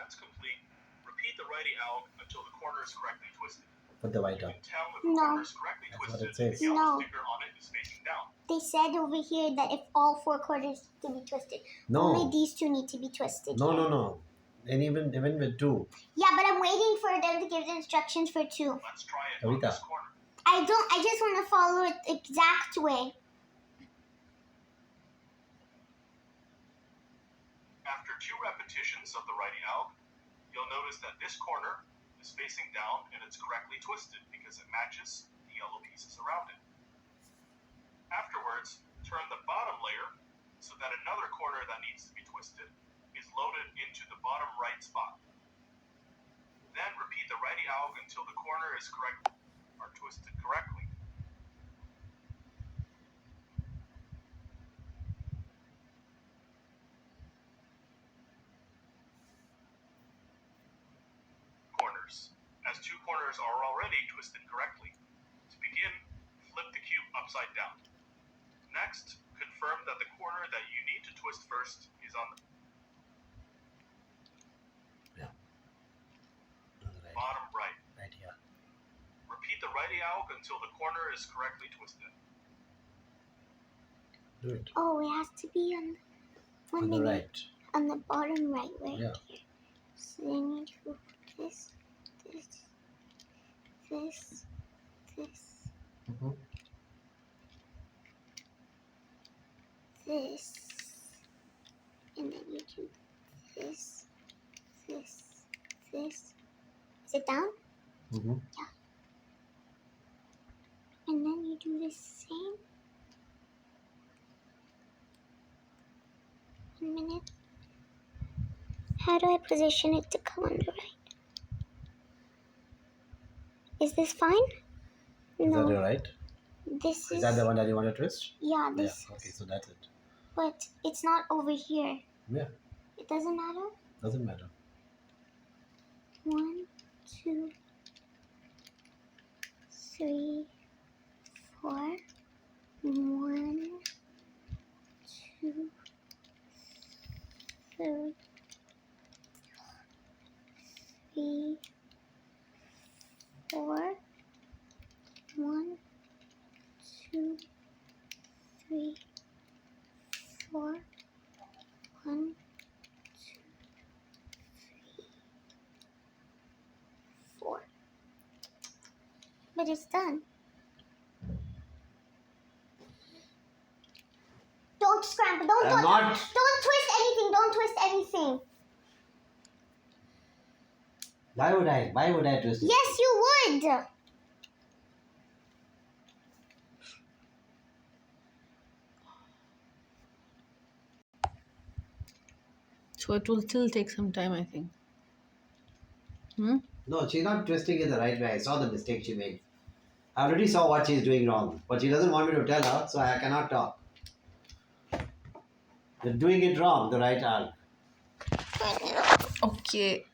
that's complete, repeat the righty alg until the corner is correctly twisted. Put the white You on. can tell if the corner is correctly That's what twisted it says. if the yellow No. sticker on it is facing down. They said over here that if all 4 corners to be twisted, No. only these 2 need to be twisted. No, no, no. And even with 2. Yeah, but I'm waiting for them to give the instructions for 2. Let's try it on Kavita. this corner. I just want to follow it the exact way. After 2 repetitions of the righty alg, you'll notice that this corner is facing down and it's correctly twisted because it matches the yellow pieces around it. Afterwards, turn the bottom layer so that another corner that needs to be twisted is loaded into the bottom right spot. Then repeat the righty alg until the corner is twisted correctly. Corners. As 2 corners are already twisted correctly. To begin, flip the cube upside down. Next, confirm that the corner that you need to twist first is on the bottom right. Right here. Repeat the righty alg until the corner is correctly twisted. Do it. Oh, it has to be on On the right. On the bottom right, right Yeah. here. So then you do this, this. Mm-hmm. This, and then you do this. Is it down? Mm-hmm. And then you do the same. 1 minute. How do I position it to come on the right? Is this fine? Is No. that your right? This Is that the one that you want to twist? Yeah, this. Yeah. Okay, so that's it. But it's not over here. Yeah. It doesn't matter? Doesn't matter. 1, 2, 3, 4. 1, 2, 3, 4. 1, 2, 3, 4. 1, 2, 3, 4. But it's done. Don't scramble. Don't twist anything. Don't twist anything. Why would I twist it? Yes, you would. So it will still take some time, I think. No, she's not twisting it the right way. I saw the mistake she made. I already saw what she's doing wrong. But she doesn't want me to tell her, so I cannot talk. You're doing it wrong, the right arm. Okay.